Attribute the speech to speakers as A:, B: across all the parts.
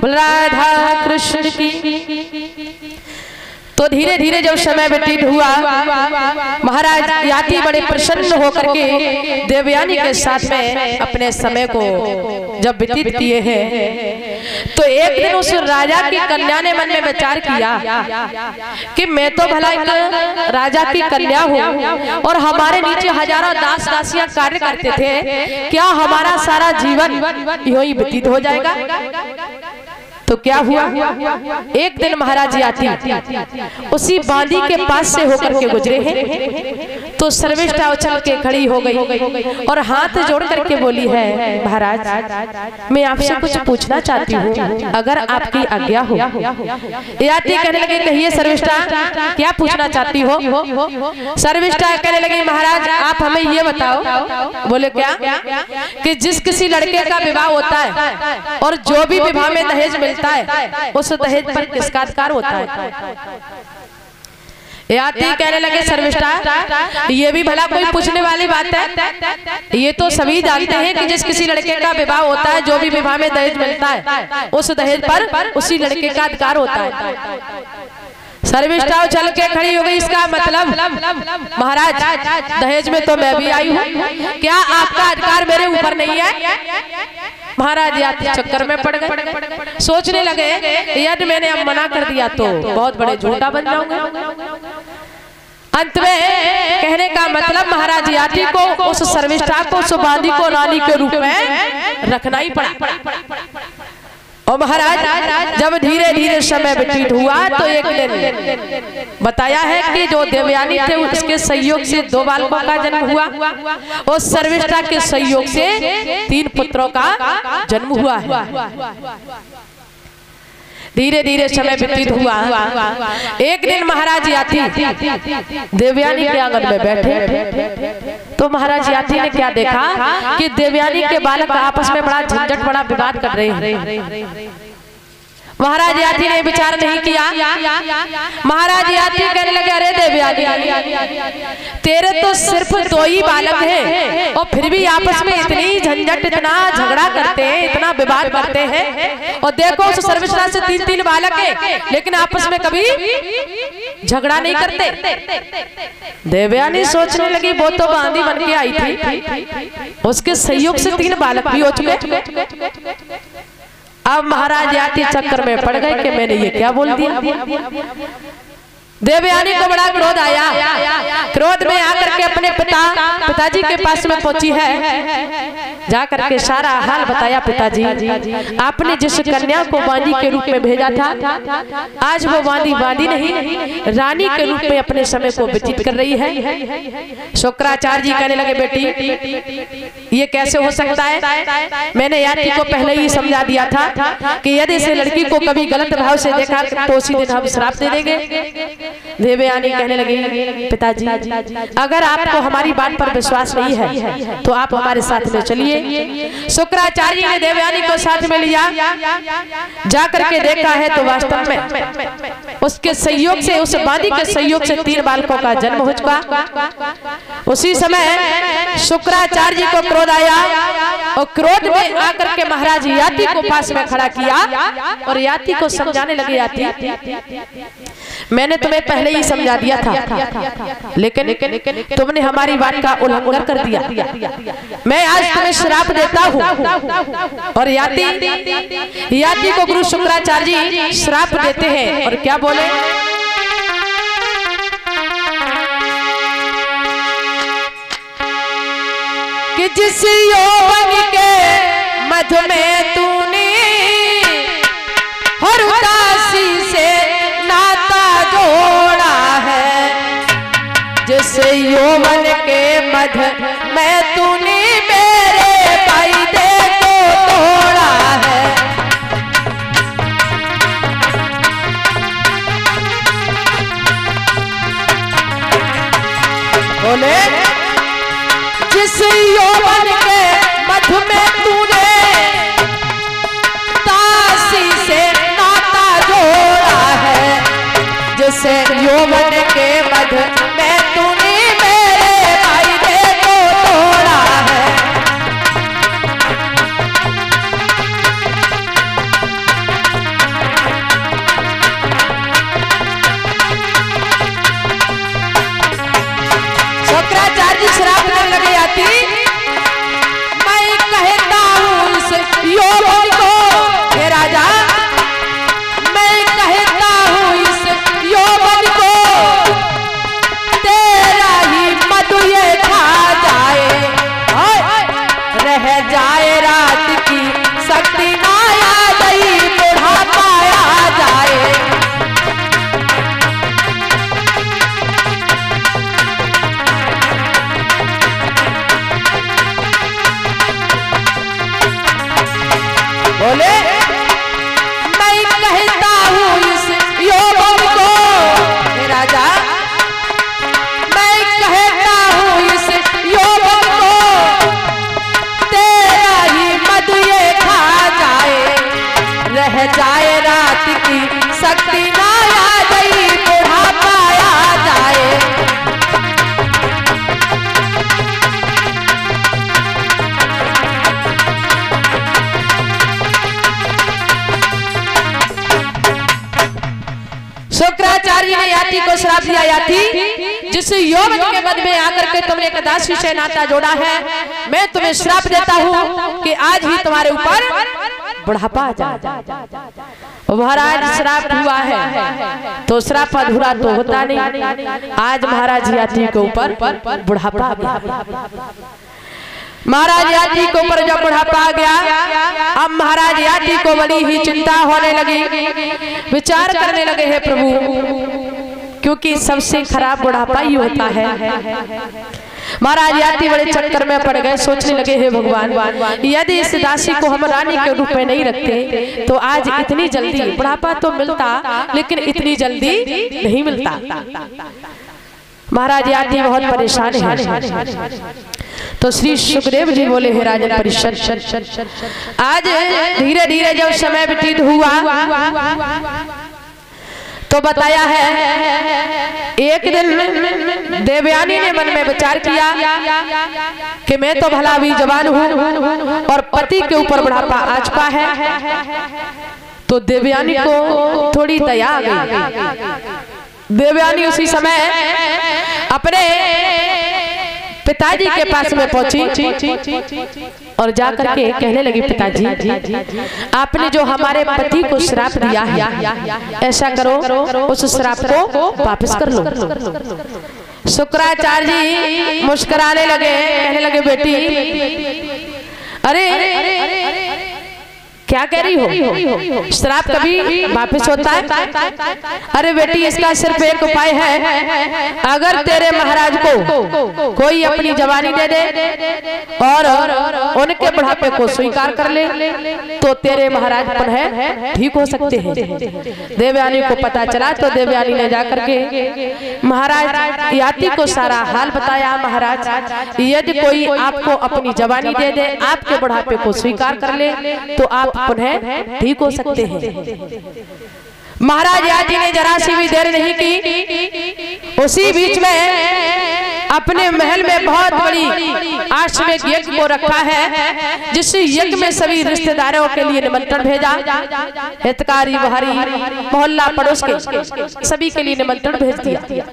A: बोल राधा कृष्ण की। तो धीरे धीरे जब समय व्यतीत हुआ, महाराज याति बड़े प्रसन्न होकर के देवयानी के साथ में अपने समय को जब व्यतीत किए हैं, तो एक दिन उस राजा की कन्या ने मन में विचार किया कि मैं तो भला एक राजा की कन्या हूँ और हमारे नीचे हजारों दास दासियां कार्य करते थे, क्या हमारा सारा जीवन यूं ही व्यतीत हो जाएगा? तो क्या हुआ, एक दिन महाराज याति उसी बांदी के पास से होकर के गुजरे हैं, तो सर्विष्ठा उछल के खड़ी हो गई और हाथ जोड़ करके बोली है, महाराज मैं आपसे कुछ पूछना चाहती हूँ, अगर आपकी आज्ञा हो। याति कहने लगे, कहिए सर्विष्ठा, क्या पूछना चाहती हो? सर्विष्ठा कहने लगी, महाराज आप हमें ये बताओ। बोले क्या? कि जिस किसी लड़के का विवाह होता है और जो भी विवाह में दहेज मिलता है, उस दहेज पर किसका अधिकार होता है? याति कहने लगे, सर्विष्ठा ये भी भला कोई पूछने वाली बात है? ये तो सभी जानते हैं कि जिस किसी लड़के का विवाह होता है, जो भी विवाह में दहेज मिलता है, उस दहेज पर उसी लड़के का अधिकार होता है। सर्विष्ठा चल के खड़ी हो गई, इसका मतलब महाराज दहेज में तो मैं भी आई हूँ, क्या आपका अधिकार मेरे ऊपर नहीं है? महाराज याति चक्कर में पड़ गए, सोचने लगे यदि मैंने अब मना कर दिया तो बहुत बड़े झूठा बन जाऊंगा। अंत में कहने का मतलब महाराज याति को उस सर्विष्ठा को, उस बांदी को रानी के रूप में रखना ही पड़ा। और महाराज जब धीरे धीरे समय व्यतीत हुआ, तो एक दिन बताया है कि जो देवयानी थे उसके सहयोग से 2 बालकों का जन्म हुआ और सर्विष्ठा के सहयोग से 3 पुत्रों का जन्म हुआ है। धीरे धीरे समय व्यतीत हुआ, एक दिन महाराज याति देवयानी के आंगन में बैठे, तो महाराज याति ने क्या देखा कि देवयानी के बालक आपस में बड़ा झंझट, बड़ा विवाद कर रहे हैं। महाराज याति ने विचार नहीं किया। महाराज याति कहने लगे, अरे देवयानी तेरे तो सिर्फ 2 ही बालक हैं और फिर भी आपस में इतनी झंझट, इतना झगड़ा करते हैं, इतना विवाद करते हैं। और देखो उस सर्विष्ठा से 3-3 बालक हैं, लेकिन आपस में कभी झगड़ा नहीं करते। देवयानी सोचने लगी, वो तो बांदी बन के आई थी, उसके सहयोग से 3 बालक भी हो चुके। अब महाराज याति चक्कर में पड़ गए कि मैंने ये क्या बोल दिया। देवयानी को बड़ा क्रोध आया, क्रोध में आकर के अपने पिताजी के पास में पहुंची है, जाकर के सारा हाल बताया। पिताजी आपने जिस कन्या को बांदी के रूप में भेजा था, आज वो बांदी नहीं रानी के रूप में अपने समय को व्यतीत कर रही है। शुक्राचार्य जी कहने लगे, बेटी ये कैसे हो सकता है? मैंने याति को पहले ही समझा दिया था कि यदि इस लड़की को कभी गलत भाव से देखा तो उसी दिन हम श्राप दे देंगे। देवयानी कहने लगी, पिताजी अगर आपको हमारी बात पर विश्वास नहीं है तो आप हमारे साथ में चलिए। शुक्राचार्य ने देवयानी को साथ में लिया, जाकर के देखा है तो वास्तव में उसके सहयोग से, उस बांदी के सहयोग से 3 बालकों का जन्म हो चुका। उसी समय शुक्राचार्य जी को क्रोध आया और क्रोध में आकर के महाराज याति को पास में खड़ा किया और याति को समझाने लगे, याति मैंने तुम्हें पहले ही समझा दिया था, लेकिन तुमने हमारी बात का उल्लंघन कर दिया। मैं आज तुम्हें श्राप देता हूँ। और याति को गुरु शुक्राचार्य जी श्राप देते हैं और क्या बोले, कि जिस यौवन के मध्य में तूने हर उदासी से नाता जोड़ा है, जिस यौवन के मध्य में तूने मेरे वायदे को तोड़ा है। बोले, जिस यौवन के मध्य में तूने बोले मैं कहता हूँ इस यौवन को राजा, मैं कहता हूँ इस यौवन को तेरा ही मद ये खा जाए, रह जाए रात की शक्ति ना आ गई बुढ़ापा आ जाए। शुक्राचार्य ने याति को श्राप दिया, याति जिस यौवन के मद में आकर के तुमने एक दासी से नाता जोड़ा है, मैं तुम्हें श्राप देता हूँ कि आज ही तुम्हारे ऊपर बुढ़ापा आ जाए। महाराज श्राप हुआ है तो श्राप अधूरा तो होता नहीं। आज महाराज याति के ऊपर बुढ़ापा आ गया। महाराज याति के ऊपर जब बुढ़ापा आ गया, अब महाराज याति को बड़ी ही चिंता होने लगी, विचार करने लगे हैं प्रभु, क्योंकि सबसे खराब बुढ़ापा ही होता है। महाराज याति बड़े चक्कर में पड़ गए, सोचने लगे हैं भगवान यदि इस दासी को हम रानी के रूप में नहीं रखते तो आज इतनी जल्दी बुढ़ापा तो मिलता, लेकिन इतनी जल्दी नहीं मिलता। महाराज याति बहुत परेशान है। तो श्री सुखदेव जी बोले हे राजन परिषद, आज धीरे धीरे जब समय व्यतीत हुआ तो बताया है एक दिन देवयानी ने मन में विचार किया कि मैं तो भला भी जवान हूँ और पति के ऊपर बुढ़ापा आ चुका है। तो देवयानी को थोड़ी दया आ गई। देवयानी उसी समय अपने पिताजी के पास में पहुंची और जाकर के कहने लगी, पिताजी आपने जो हमारे पति को श्राप दिया है, ऐसा करो उस श्राप को वापस कर लो। शुक्राचार्य जी मुस्कुराने लगे, कहने लगे बेटी अरे क्या कह रही हो, श्राप कभी वापस होता है? अरे बेटी इसका सिर्फ एक उपाय है, अगर तेरे महाराज को कोई अपनी जवानी दे दे और उनके बुढ़ापे को स्वीकार कर ले तो तेरे महाराज पुनः ठीक हो सकते हैं। देवयानी को पता चला तो देवयानी ने जाकर के महाराज याति को सारा हाल बताया। महाराज यदि कोई आपको अपनी जवानी दे दे, आपके बुढ़ापे को स्वीकार कर ले तो आप पुनः ठीक हो सकते हैं। महाराज याति ने जरा सी भी देर नहीं की, उसी बीच में अपने महल में बहुत बड़ी आश्रमिक यज्ञ को रखा है, जिस यज्ञ में सभी रिश्तेदारों के लिए निमंत्रण भेजा। हितकारी बहारी मोहल्ला पड़ोस के सभी के लिए निमंत्रण भेज दिया।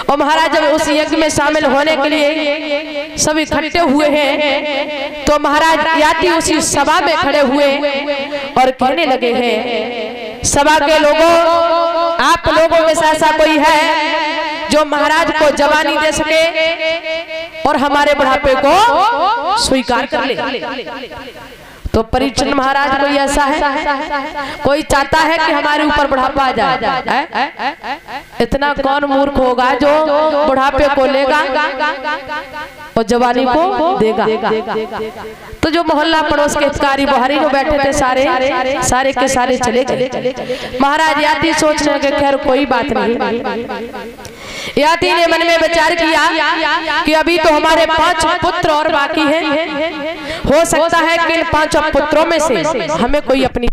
A: और महाराज जब उस यज्ञ में शामिल होने के लिए सभी इकट्ठे हुए हैं तो महाराज याति उसी सभा में खड़े हुए और कहने लगे हैं, सभा के लोगों, आप लोगों में से ऐसा कोई है जो महाराज को जवानी दे सके और हमारे बुढ़ापे को स्वीकार कर ले? तो परीक्षण महाराज कोई ऐसा है, कोई चाहता है कि हमारे ऊपर बुढ़ापा आ जाए? इतना कौन मूर्ख होगा जो बुढ़ापे को लेगा और जवानी को देगा? तो जो मोहल्ला पड़ोस के हितकारी बुहारी जो बैठे थे सारे के सारे चले गए। महाराज याति सोचने लगे खैर कोई बात नहीं। याति ने मन में विचार किया कि अभी तो हमारे 5 पुत्र और बाकी हैं, हो सकता है कि इन 5 पुत्रों में से हमें कोई अपनी